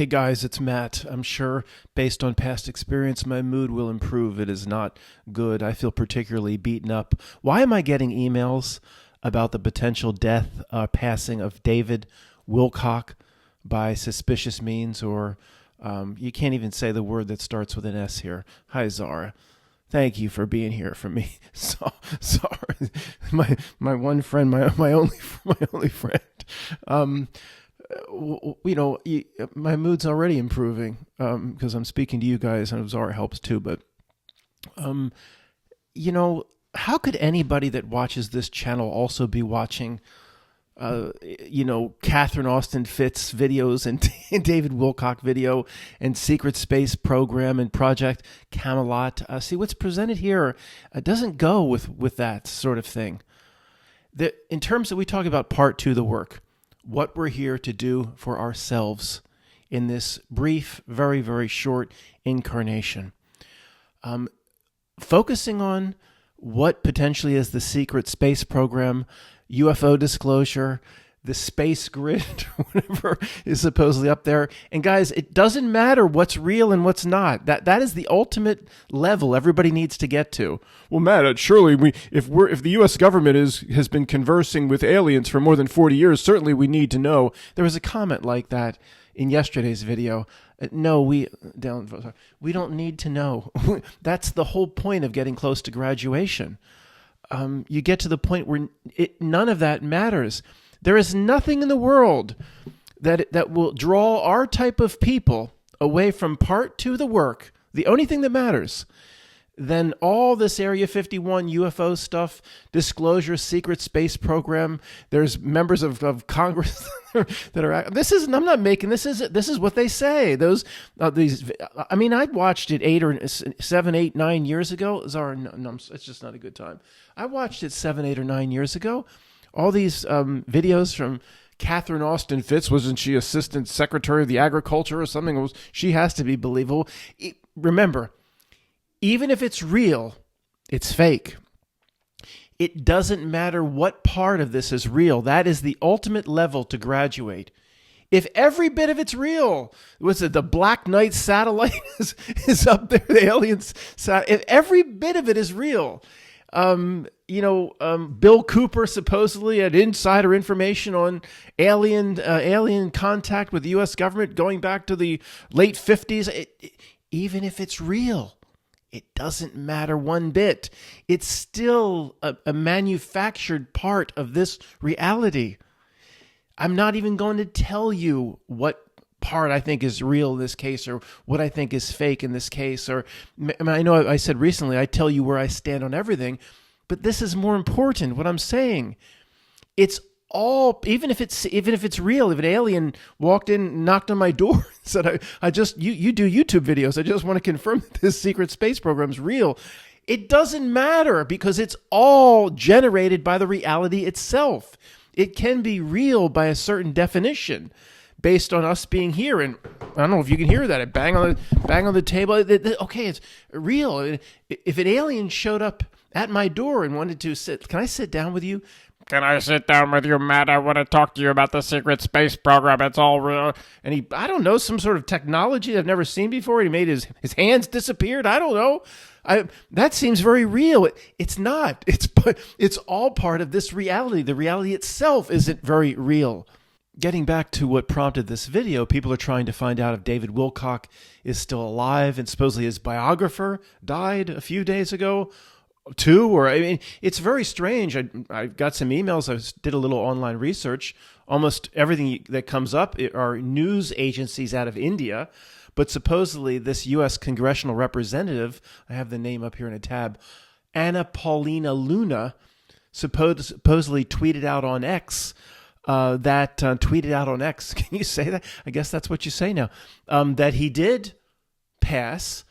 Hey guys, it's Matt. I'm sure based on past experience, my mood will improve. It is not good. I feel particularly beaten up. Why am I getting emails about the potential death, passing of David Wilcock by suspicious means, or you can't even say the word that starts with an S here. Hi, Zara. Thank you for being here for me. So sorry, my one friend, my only friend. My mood's already improving because I'm speaking to you guys, and Zara helps too. But, how could anybody that watches this channel also be watching, Catherine Austin Fitz videos and David Wilcock video and Secret Space Program and Project Camelot? See, what's presented here doesn't go with that sort of thing. In terms of, we talk about part two of the work, what we're here to do for ourselves in this brief, very, very short incarnation. Focusing on what potentially is the secret space program, UFO disclosure, the space grid, whatever is supposedly up there. And guys, it doesn't matter what's real and what's not. That is the ultimate level everybody needs to get to. Well, Matt, surely if the U.S. government has been conversing with aliens for more than 40 years, certainly we need to know. There was a comment like that in yesterday's video. No, we don't need to know. That's the whole point of getting close to graduation. You get to the point where none of that matters. There is nothing in the world that will draw our type of people away from part two of the work, the only thing that matters, than all this Area 51 UFO stuff, disclosure, secret space program. There's members of Congress that are. I'm not making this. This is what they say. I watched it 7, 8, 9 years ago. Zara, no, it's just not a good time. I watched it 7, 8, or 9 years ago. All these videos from Catherine Austin Fitz, wasn't she Assistant Secretary of the Agriculture or something? She has to be believable. Remember, even if it's real, it's fake. It doesn't matter what part of this is real. That is the ultimate level to graduate. If every bit of it's real, was it the Black Knight satellite is up there, the aliens? If every bit of it is real, Bill Cooper supposedly had insider information on alien contact with the U.S. government going back to the late 50s. Even if it's real, it doesn't matter one bit. It's still a manufactured part of this reality. I'm not even going to tell you what part I think is real in this case, or what I think is fake in this case. Or I know I said recently, I tell you where I stand on everything, but this is more important. What I'm saying, it's all, even if it's real, if an alien walked in, knocked on my door, and said, you do YouTube videos, I just want to confirm that this secret space program is real. It doesn't matter, because it's all generated by the reality itself. It can be real by a certain definition, based on us being here. And I don't know if you can hear that. I bang on the table. Okay, it's real. If an alien showed up at my door and wanted to sit, can I sit down with you? Can I sit down with you, Matt? I want to talk to you about the secret space program. It's all real. And I don't know, some sort of technology I've never seen before. He made his hands disappeared. I don't know. That seems very real. It's not. It's all part of this reality. The reality itself isn't very real. Getting back to what prompted this video, people are trying to find out if David Wilcock is still alive, and supposedly his biographer died a few days ago, too. Or, it's very strange. I got some emails. I did a little online research. Almost everything that comes up are news agencies out of India, but supposedly this U.S. congressional representative, I have the name up here in a tab, Anna Paulina Luna, supposedly tweeted out on X. Tweeted out on X. Can you say that? I guess that's what you say now. That he did pass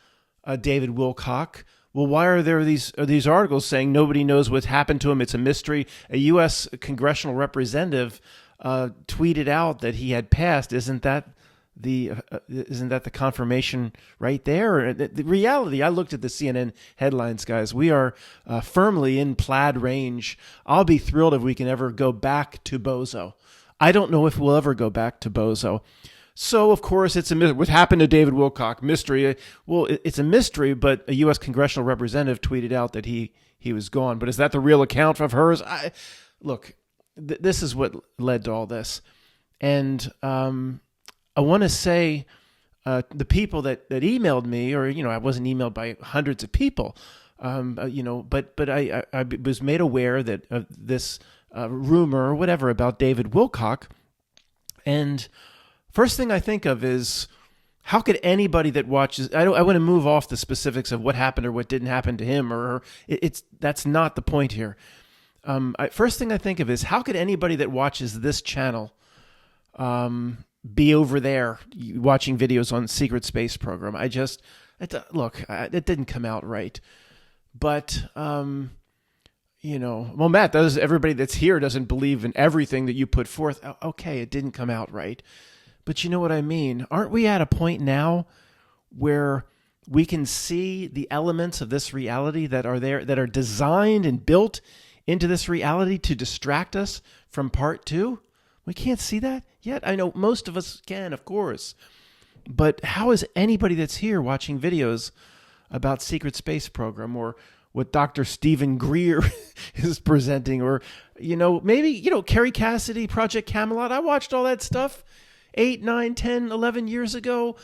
David Wilcock. Well, why are there these articles saying nobody knows what's happened to him? It's a mystery. A U.S. congressional representative tweeted out that he had passed. Isn't that the confirmation right there? The reality, I looked at the CNN headlines, guys. We are firmly in plaid range. I'll be thrilled if we can ever go back to Bozo. I don't know if we'll ever go back to Bozo. So, of course, it's what happened to David Wilcock, mystery. Well, it's a mystery, but a U.S. congressional representative tweeted out that he was gone. But is that the real account of hers? Look, this is what led to all this. And I want to say the people that emailed me, or, I wasn't emailed by hundreds of people, but I was made aware that this rumor or whatever about David Wilcock. And first thing I think of is, how could anybody that watches, I want to move off the specifics of what happened or what didn't happen to him, or that's not the point here. First thing I think of is, how could anybody that watches this channel be over there watching videos on secret space program? It didn't come out right. But, well, Matt, everybody that's here doesn't believe in everything that you put forth. Okay, it didn't come out right. But you know what I mean? Aren't we at a point now where we can see the elements of this reality that are there, that are designed and built into this reality to distract us from part two? We can't see that yet. I know most of us can, of course. But how is anybody that's here watching videos about secret space program, or what Dr. Stephen Greer is presenting, or, maybe, Carrie Cassidy, Project Camelot? I watched all that stuff 8, 9, 10, 11 years ago.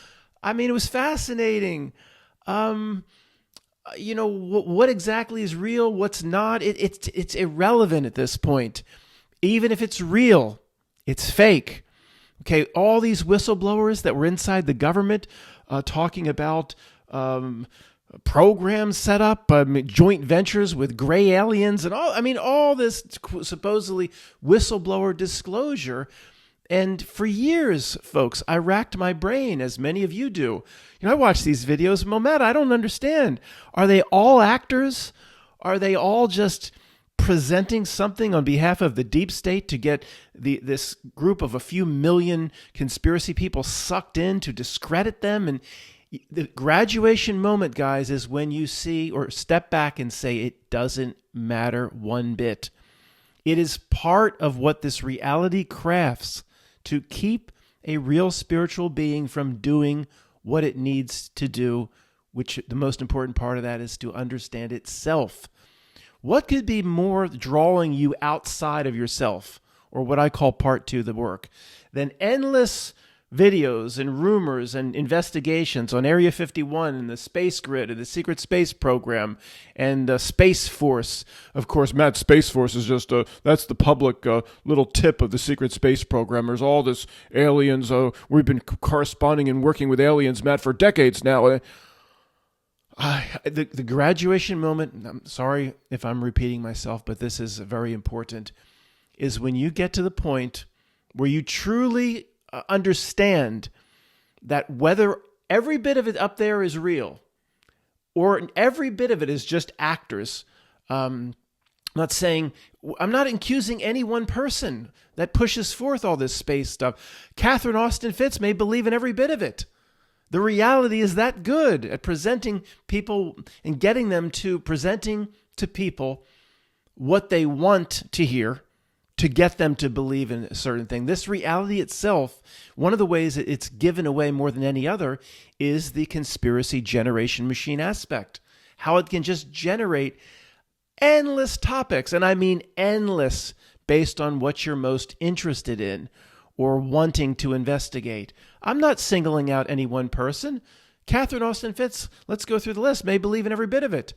I mean, it was fascinating. What exactly is real? What's not? It's irrelevant at this point. Even if it's real, it's fake. Okay, all these whistleblowers that were inside the government talking about programs set up, joint ventures with gray aliens, and all this supposedly whistleblower disclosure. And for years, folks, I racked my brain, as many of you do. I watch these videos. Matt, I don't understand. Are they all actors? Are they all just presenting something on behalf of the deep state to get this group of a few million conspiracy people sucked in to discredit them? And the graduation moment, guys, is when you see or step back and say, it doesn't matter one bit. It is part of what this reality crafts to keep a real spiritual being from doing what it needs to do, which the most important part of that is to understand itself. What could be more drawing you outside of yourself, or what I call part two of the work, than endless videos and rumors and investigations on Area 51 and the Space Grid and the Secret Space Program and Space Force? Of course, Matt, Space Force is just that's the public little tip of the Secret Space Program. There's all this aliens. We've been corresponding and working with aliens, Matt, for decades now. The graduation moment, I'm sorry if I'm repeating myself, but this is very important, is when you get to the point where you truly understand that whether every bit of it up there is real or every bit of it is just actors. I'm not accusing any one person that pushes forth all this space stuff. Catherine Austin Fitts may believe in every bit of it. The reality is that good at presenting people and getting them to presenting to people what they want to hear, to get them to believe in a certain thing. This reality itself, one of the ways that it's given away more than any other is the conspiracy generation machine aspect. How it can just generate endless topics, and I mean endless, based on what you're most interested in or wanting to investigate. I'm not singling out any one person. Catherine Austin Fitts, let's go through the list, may believe in every bit of it.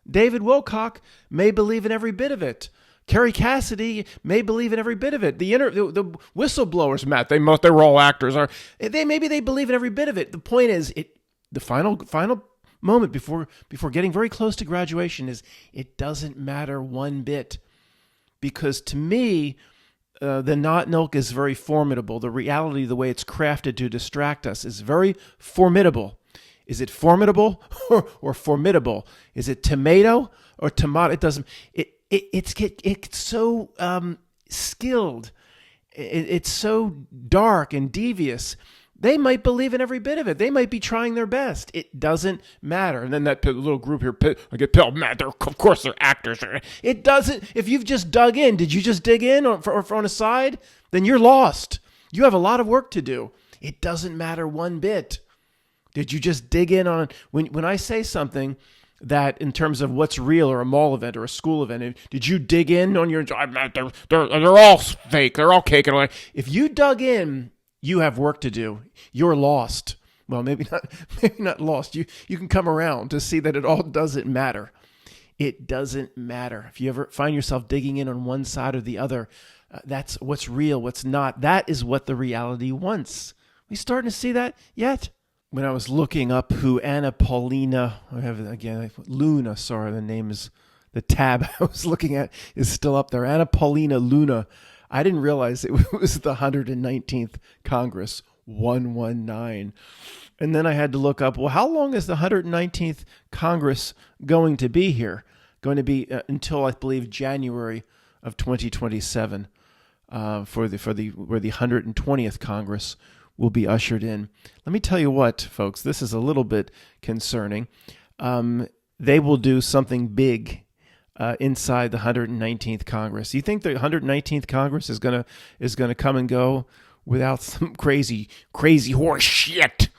David Wilcock may believe in every bit of it. Carrie Cassidy may believe in every bit of it. The whistleblowers, Matt, they were all actors. Maybe they believe in every bit of it. The point is, the final moment before getting very close to graduation is, it doesn't matter one bit, because to me, the not milk is very formidable. The reality, the way it's crafted to distract us, is very formidable. Is it formidable or formidable? Is it tomato or tomato? It doesn't. It's so skilled. It's so dark and devious. They might believe in every bit of it. They might be trying their best. It doesn't matter. And then that little group here, I get pilled. Matt, of course they're actors. It doesn't. If you've just dug in, did you just dig in or on a side? Then you're lost. You have a lot of work to do. It doesn't matter one bit. Did you just dig in on when I say something that in terms of what's real or a mall event or a school event, did you dig in on your they're all fake. They're all cake and if you dug in, you have work to do. You're lost. Well, maybe not lost. You can come around to see that it all doesn't matter. It doesn't matter. If you ever find yourself digging in on one side or the other, that's what's real, what's not. That is what the reality wants. We starting to see that yet? When I was looking up who Anna Paulina, Luna, sorry, the name is, the tab I was looking at is still up there. Anna Paulina Luna. I didn't realize it was the 119th Congress, 119. And then I had to look up, well, how long is the 119th Congress going to be here? Going to be until, I believe, January of 2027 where the 120th Congress will be ushered in. Let me tell you what, folks, this is a little bit concerning. They will do something big inside the 119th Congress. You think the 119th Congress is gonna come and go without some crazy horse shit?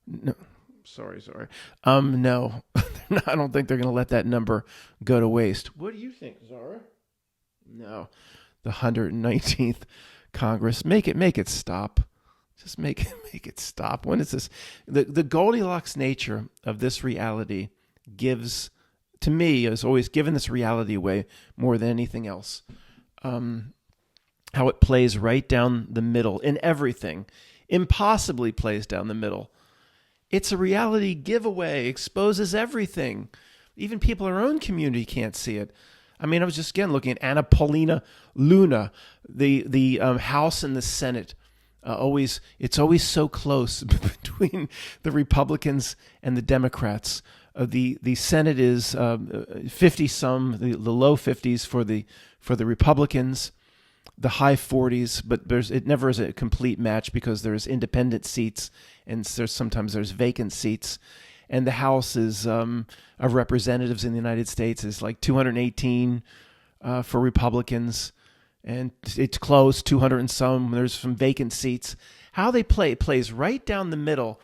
No, sorry. No, I don't think they're gonna let that number go to waste. What do you think, Zara? No, the 119th Congress. Make it stop. Just make it stop. When is this? The Goldilocks nature of this reality gives, to me, has always given this reality away more than anything else. How it plays right down the middle in everything, impossibly plays down the middle. It's a reality giveaway, exposes everything. Even people in our own community can't see it. I mean, I was just again looking at Anna Paulina Luna, the House and the Senate. It's always so close between the Republicans and the Democrats. The Senate is 50-some, the low 50s for the Republicans, the high 40s, but it never is a complete match because there's independent seats and sometimes there's vacant seats. And the House is of Representatives in the United States is like 218 for Republicans. And it's close, 200 and some. There's some vacant seats. How they play, it plays right down the middle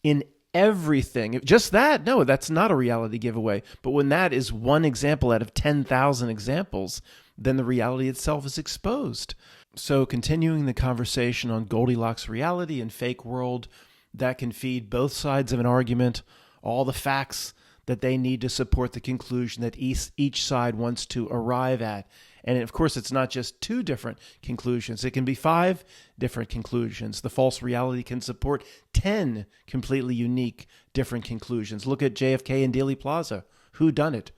in everything. Just that, no, that's not a reality giveaway. But when that is one example out of 10,000 examples, then the reality itself is exposed. So continuing the conversation on Goldilocks reality and fake world, that can feed both sides of an argument, all the facts that they need to support the conclusion that each side wants to arrive at. And of course, it's not just two different conclusions. It can be 5 different conclusions. The false reality can support 10 completely unique different conclusions. Look at JFK and Dealey Plaza. Who done it?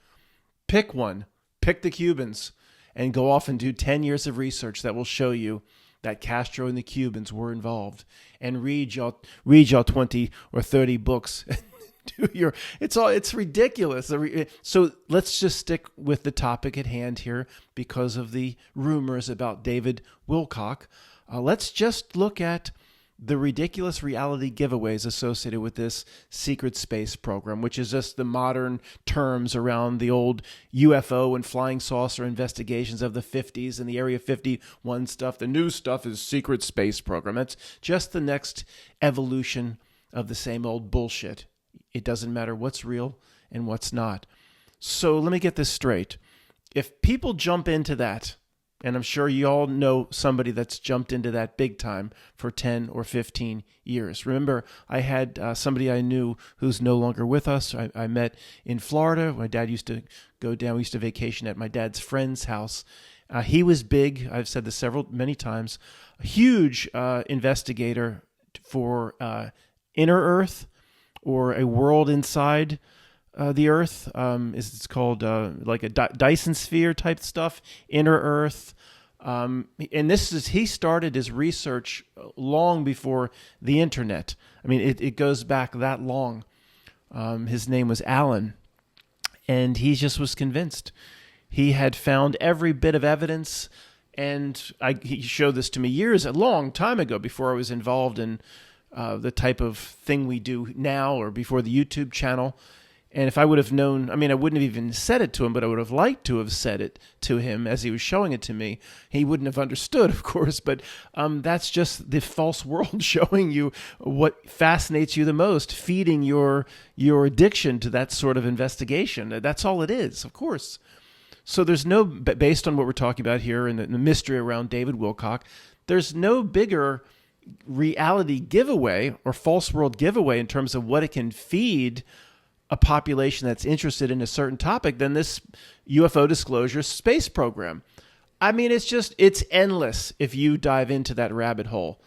Pick one. Pick the Cubans and go off and do 10 years of research that will show you that Castro and the Cubans were involved. And read y'all 20 or 30 books. It's ridiculous. So let's just stick with the topic at hand here because of the rumors about David Wilcock. Let's just look at the ridiculous reality giveaways associated with this secret space program, which is just the modern terms around the old UFO and flying saucer investigations of the 50s and the Area 51 stuff. The new stuff is secret space program. That's just the next evolution of the same old bullshit. It doesn't matter what's real and what's not. So let me get this straight. If people jump into that, and I'm sure you all know somebody that's jumped into that big time for 10 or 15 years. Remember, I had somebody I knew who's no longer with us. I met in Florida. My dad used to go down. We used to vacation at my dad's friend's house. He was big. I've said this many times. A huge investigator for inner Earth, or a world inside the Earth. It's called like a Dyson sphere type stuff, inner Earth. And he started his research long before the internet. I mean, it goes back that long. His name was Alan, and he just was convinced. He had found every bit of evidence, and he showed this to me a long time ago before I was involved in the type of thing we do now or before the YouTube channel. And if I would have known, I mean, I wouldn't have even said it to him, but I would have liked to have said it to him as he was showing it to me. He wouldn't have understood, of course, but that's just the false world showing you what fascinates you the most, feeding your addiction to that sort of investigation. That's all it is, of course. So there's no, based on what we're talking about here and the mystery around David Wilcock, there's no bigger reality giveaway or false world giveaway in terms of what it can feed a population that's interested in a certain topic than this UFO disclosure space program. I mean, it's endless if you dive into that rabbit hole.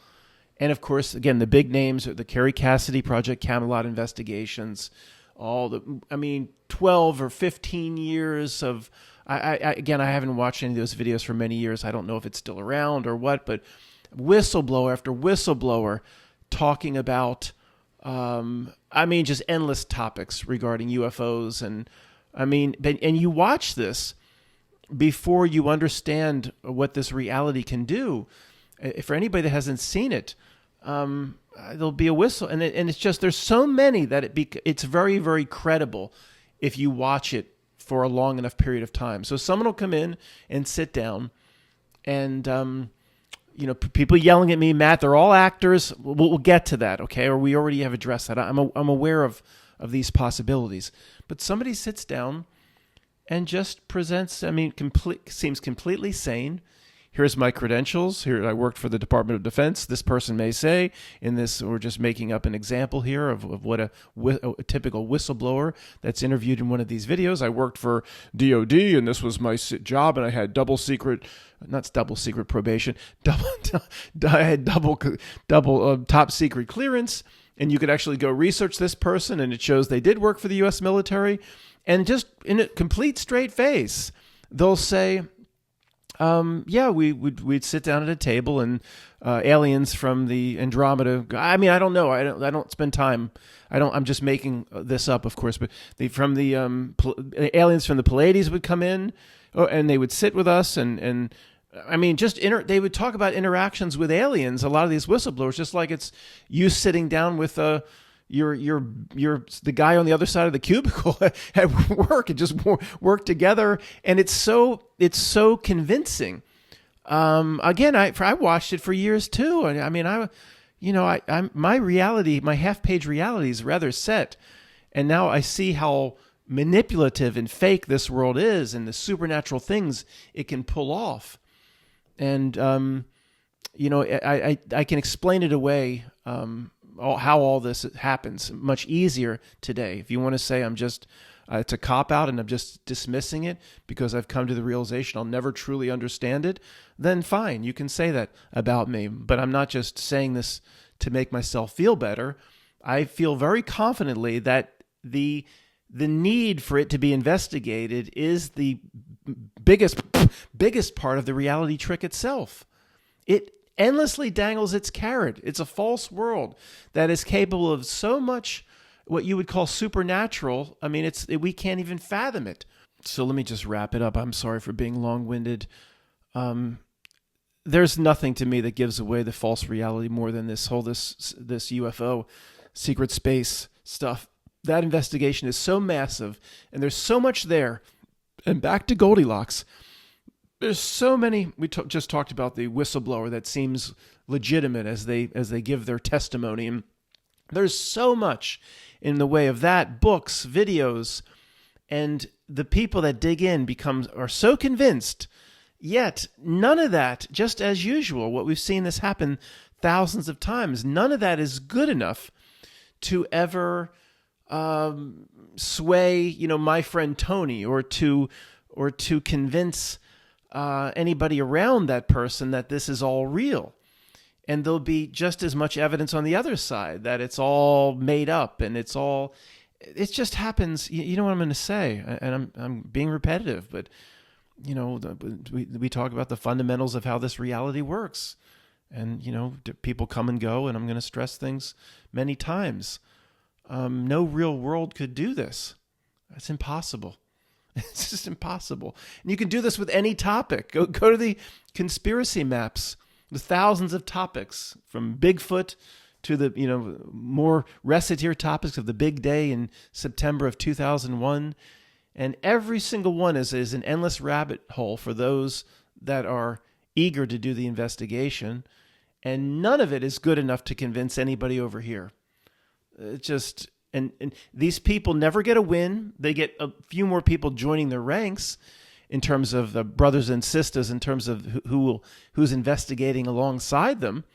And of course, again, the big names are the Kerry Cassidy Project Camelot investigations, 12 or 15 years of, I haven't watched any of those videos for many years. I don't know if it's still around or what, but whistleblower after whistleblower talking about, just endless topics regarding UFOs. And you watch this before you understand what this reality can do. For anybody that hasn't seen it, there'll be a whistle. And it's just, there's so many that it's very, very credible if you watch it for a long enough period of time. So someone will come in and sit down and, people yelling at me, Matt, they're all actors. We'll get to that, okay? Or we already have addressed that. I'm aware of these possibilities. But somebody sits down and just presents, seems completely sane. Here's my credentials. Here, I worked for the Department of Defense. This person may say in this, we're just making up an example here of what a typical whistleblower that's interviewed in one of these videos. I worked for DOD and this was my job and I had double secret probation. I had double top secret clearance. And you could actually go research this person and it shows they did work for the U.S. military. And just in a complete straight face, they'll say, we'd sit down at a table and aliens from the Andromeda. I don't know. I don't spend time. I'm just making this up, of course. But aliens from the Pleiades would come in, and they would sit with us, and they would talk about interactions with aliens. A lot of these whistleblowers, just like it's you sitting down with you're the guy on the other side of the cubicle at work and just work together. And it's so convincing. I watched it for years too. My reality, my half-page reality is rather set. And now I see how manipulative and fake this world is and the supernatural things it can pull off. And, I can explain it away, how all this happens much easier today. If you want to say it's a cop-out and I'm just dismissing it because I've come to the realization I'll never truly understand it, then fine, you can say that about me. But I'm not just saying this to make myself feel better. I feel very confidently that the need for it to be investigated is the biggest part of the reality trick itself. It endlessly dangles its carrot. It's a false world that is capable of so much what you would call supernatural. We can't even fathom it. So let me just wrap it up. I'm sorry for being long-winded. There's nothing to me that gives away the false reality more than this UFO secret space stuff. That investigation is so massive, and there's so much there. And back to Goldilocks. There's so many. We just talked about the whistleblower that seems legitimate as they give their testimony, and there's so much in the way of that, books, videos, and the people that dig in are so convinced. Yet none of that, just as usual, what we've seen this happen thousands of times. None of that is good enough to ever sway, my friend Tony, or to convince anybody around that person that this is all real. And there'll be just as much evidence on the other side that it's all made up and it just happens. You know what I'm going to say, and I'm being repetitive, but we talk about the fundamentals of how this reality works, and people come and go, and I'm going to stress things many times. No real world could do this. It's impossible. It's just impossible. And you can do this with any topic. Go to the conspiracy maps with thousands of topics, from Bigfoot to the more reciteer topics of the big day in September of 2001, and every single one is an endless rabbit hole for those that are eager to do the investigation, and none of it is good enough to convince anybody over here. It just and these people never get a win. They get a few more people joining their ranks in terms of the brothers and sisters, in terms of who's investigating alongside them.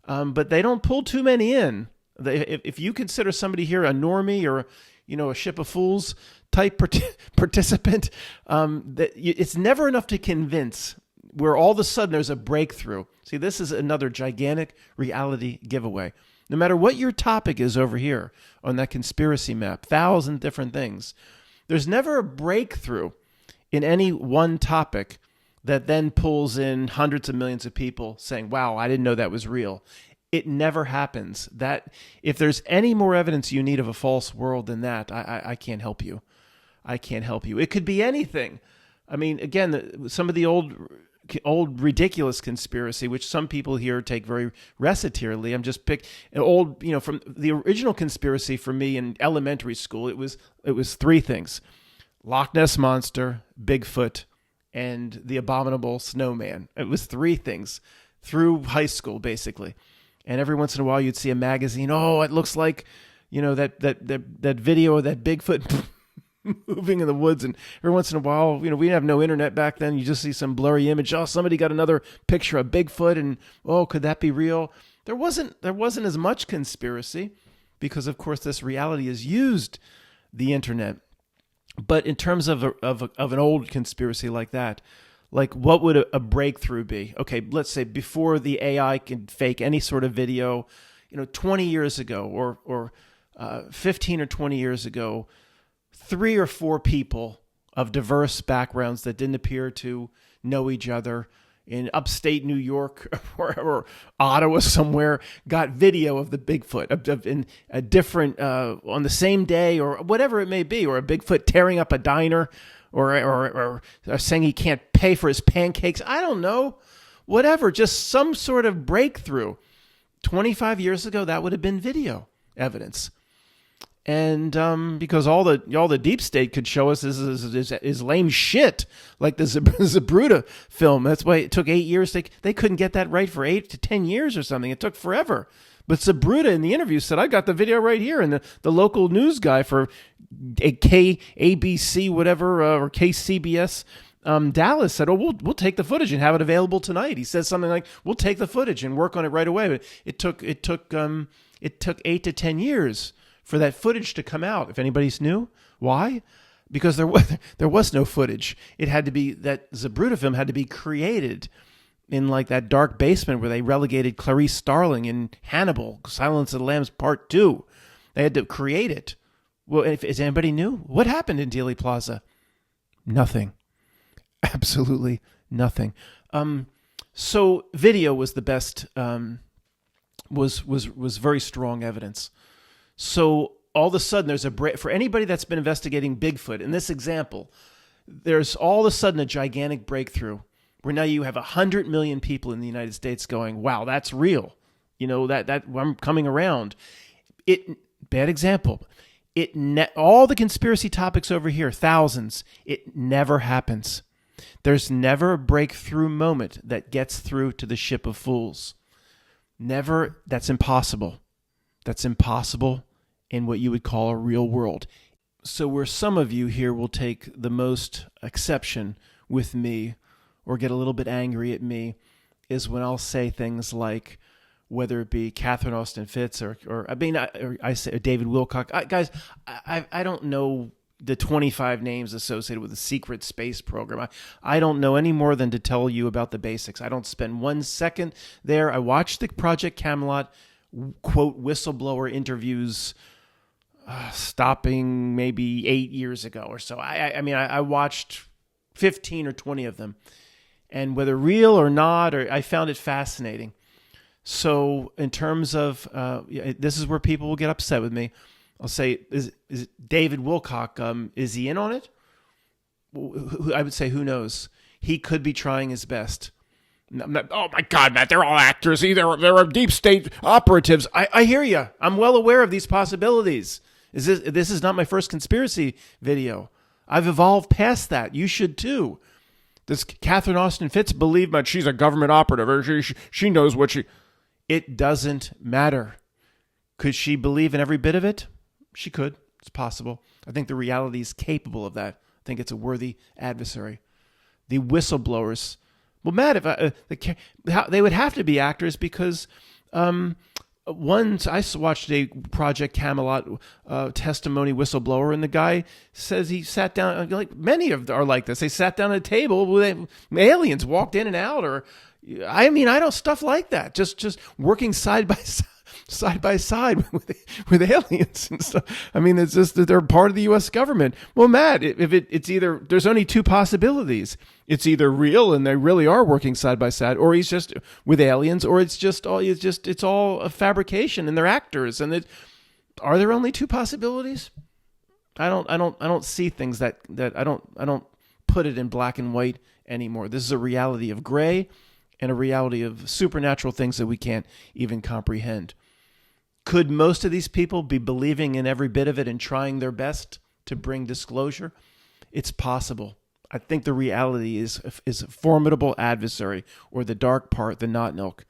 But they don't pull too many in. If you consider somebody here a normie or a ship of fools type participant, it's never enough to convince. Where all of a sudden there's a breakthrough. See, this is another gigantic reality giveaway. No matter what your topic is over here on that conspiracy map, 1,000 different things, there's never a breakthrough in any one topic that then pulls in hundreds of millions of people saying, wow, I didn't know that was real. It never happens. That if there's any more evidence you need of a false world than that, I can't help you. I can't help you. It could be anything. I mean, again, some of the old ridiculous conspiracy, which some people here take very reciterly. I'm just pick an old, from the original conspiracy for me in elementary school. It was three things: Loch Ness Monster, Bigfoot, and the Abominable Snowman. It was three things through high school, basically. And every once in a while, you'd see a magazine. Oh, it looks like, that video of that Bigfoot moving in the woods. And every once in a while, we didn't have no internet back then. You just see some blurry image. Oh, somebody got another picture of Bigfoot, and oh, could that be real? There wasn't as much conspiracy because, of course, this reality has used the internet. But in terms of an old conspiracy like that, like what would a breakthrough be? Okay, let's say before the AI can fake any sort of video, 20 years ago or 15 or 20 years ago, 3 or 4 people of diverse backgrounds that didn't appear to know each other in upstate New York or Ottawa somewhere got video of the Bigfoot in a different on the same day or whatever it may be, or a Bigfoot tearing up a diner or saying he can't pay for his pancakes. I don't know, whatever, just some sort of breakthrough. 25 years ago, that would have been video evidence. And because all the deep state could show us is lame shit, like the Zabruta film. That's why it took 8 years. They couldn't get that right for 8 to 10 years or something. It took forever. But Zabruta in the interview said, I got the video right here. And the local news guy for a KABC, whatever, or KCBS Dallas said, oh, we'll take the footage and have it available tonight. He says something like, we'll take the footage and work on it right away. But it took 8 to 10 years for that footage to come out. If anybody's new, why? Because there was no footage. It had to be, that Zabruta film had to be created in like that dark basement where they relegated Clarice Starling in Hannibal, Silence of the Lambs Part 2. They had to create it. Well, is anybody new? What happened in Dealey Plaza? Nothing. Absolutely nothing. So video was the best, was very strong evidence. So all of a sudden there's a break for anybody that's been investigating Bigfoot. In this example, there's all of a sudden a gigantic breakthrough where now you have 100 million people in the United States going, wow, that's real. That I'm coming around. Bad example. All the conspiracy topics over here, thousands, it never happens. There's never a breakthrough moment that gets through to the ship of fools. Never. That's impossible. That's impossible in what you would call a real world. So where some of you here will take the most exception with me or get a little bit angry at me is when I'll say things like, whether it be Catherine Austin Fitts or I say David Wilcock. Guys, I don't know the 25 names associated with the secret space program. I don't know any more than to tell you about the basics. I don't spend 1 second there. I watched the Project Camelot, quote, whistleblower interviews stopping maybe 8 years ago or so. I watched 15 or 20 of them. And whether real or not, I found it fascinating. So in terms of, this is where people will get upset with me. I'll say, is David Wilcock, is he in on it? I would say, who knows? He could be trying his best. Oh my God, Matt, they're all actors. Either they're deep state operatives. I hear you. I'm well aware of these possibilities. This is not my first conspiracy video. I've evolved past that. You should too. Does Catherine Austin Fitts believe that she's a government operative? She knows what she... It doesn't matter. Could she believe in every bit of it? She could. It's possible. I think the reality is capable of that. I think it's a worthy adversary. The whistleblowers... Well, Matt, they would have to be actors because once I watched a Project Camelot testimony whistleblower, and the guy says he sat down, like many are like this. They sat down at a table with aliens walked in and out, or I don't stuff like that. Just working side by side with aliens and stuff. It's just that they're part of the U.S. government. Well, Matt, if it's either, there's only two possibilities. It's either real and they really are working side by side, or he's just with aliens, or it's all a fabrication and they're actors. And are there only two possibilities? I don't see things that I don't put it in black and white anymore. This is a reality of gray and a reality of supernatural things that we can't even comprehend. Could most of these people be believing in every bit of it and trying their best to bring disclosure? It's possible. I think the reality is a formidable adversary, or the dark part, the not milk.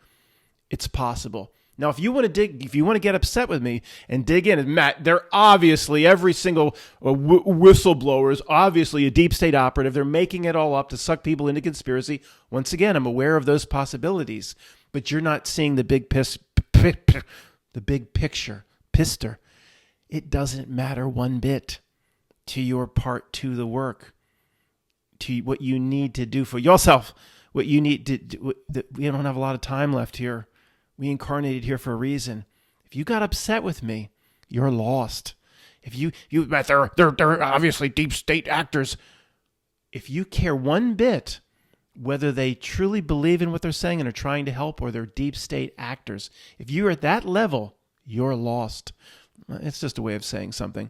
It's possible. Now, if you want to get upset with me and dig in, and Matt, they're obviously, every single whistleblower is obviously a deep state operative. They're making it all up to suck people into conspiracy. Once again, I'm aware of those possibilities, but you're not seeing the big picture. Pister. It doesn't matter one bit to your part to the work, to what you need to do for yourself, what you need to do. We don't have a lot of time left here. We incarnated here for a reason. If you got upset with me, you're lost. If they're obviously deep state actors. If you care one bit whether they truly believe in what they're saying and are trying to help, or they're deep state actors, if you're at that level, you're lost. It's just a way of saying something.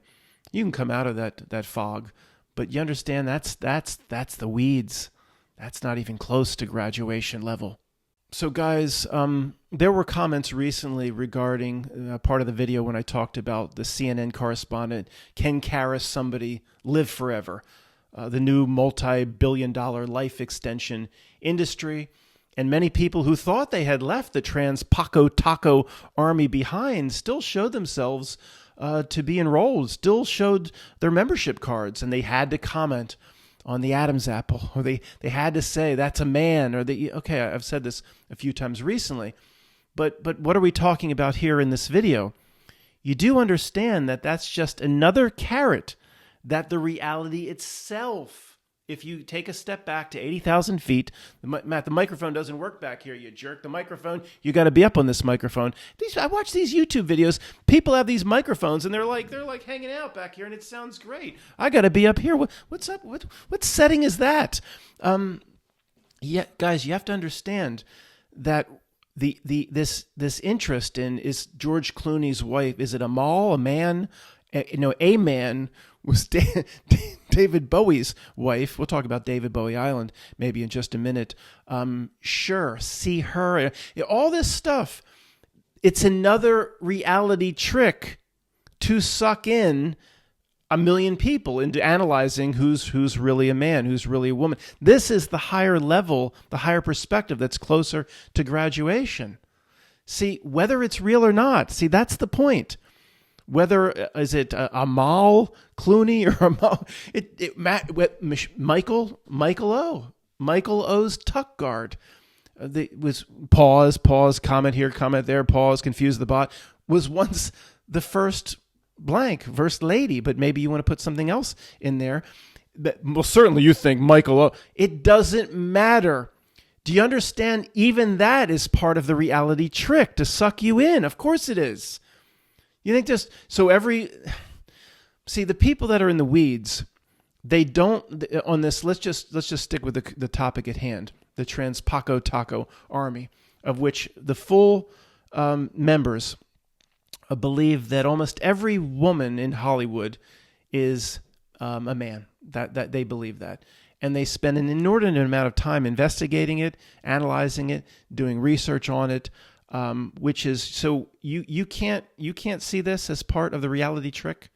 You can come out of that fog, but you understand that's the weeds. That's not even close to graduation level. So guys, there were comments recently regarding part of the video when I talked about the CNN correspondent, can Karras somebody live forever? The new multi-billion-dollar life extension industry. And many people who thought they had left the trans Paco Taco army behind still showed themselves to be enrolled, still showed their membership cards, and they had to comment on the Adam's apple, or they had to say that's a man, or okay, I've said this a few times recently, but what are we talking about here in this video? You do understand that that's just another carrot, that the reality itself, if you take a step back to 80,000 feet, Matt, the microphone doesn't work back here, you jerk. The microphone, you got to be up on this microphone. I watch these YouTube videos. People have these microphones, and they're like hanging out back here, and it sounds great. I got to be up here. What's up? What setting is that? Yeah, guys, you have to understand that this interest in, is George Clooney's wife. Is it Amal, a man? A man was David Bowie's wife. We'll talk about David Bowie Island maybe in just a minute. Sure, see her. All this stuff. It's another reality trick to suck in a million people into analyzing who's really a man, who's really a woman. This is the higher level, the higher perspective that's closer to graduation. See, whether it's real or not, see, that's the point. Whether is it Amal Clooney or Amal, Michael O's tuck guard. Was pause, comment here, comment there, pause, confuse the bot, was once the first lady, but maybe you want to put something else in there. Well, certainly you think Michael O. It doesn't matter. Do you understand? Even that is part of the reality trick to suck you in. Of course it is. You think just so the people that are in the weeds, they don't on this. Let's just stick with the topic at hand, the trans Paco Taco army, of which the full members believe that almost every woman in Hollywood is a man. That they believe that, and they spend an inordinate amount of time investigating it, analyzing it, doing research on it, which is so you can't see this as part of the reality trick.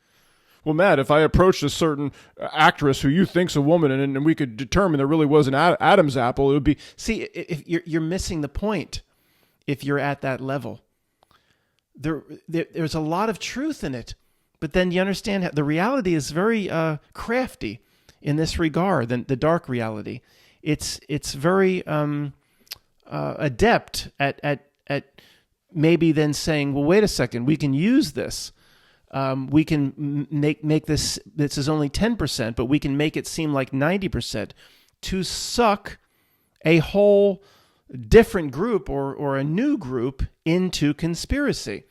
Well, Matt, if I approached a certain actress who you think's a woman, and we could determine there really was an Adam's apple, it would be. See, if you're missing the point. If you're at that level, there's a lot of truth in it, but then you understand the reality is very crafty in this regard. The dark reality, it's very adept at maybe then saying, well, wait a second, we can use this. We can make this is only 10%, but we can make it seem like 90% to suck a whole different group or a new group into conspiracy.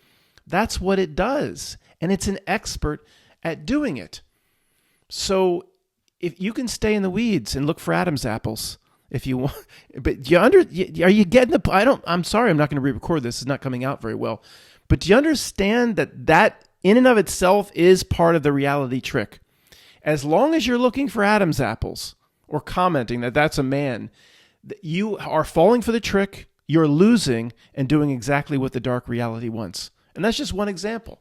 That's what it does. And it's an expert at doing it. So if you can stay in the weeds and look for Adam's apples if you want, but are you getting I'm sorry, I'm not going to re-record this. It's not coming out very well. But do you understand that in and of itself is part of the reality trick? As long as you're looking for Adam's apples or commenting that that's a man, you are falling for the trick, you're losing, and doing exactly what the dark reality wants. And that's just one example.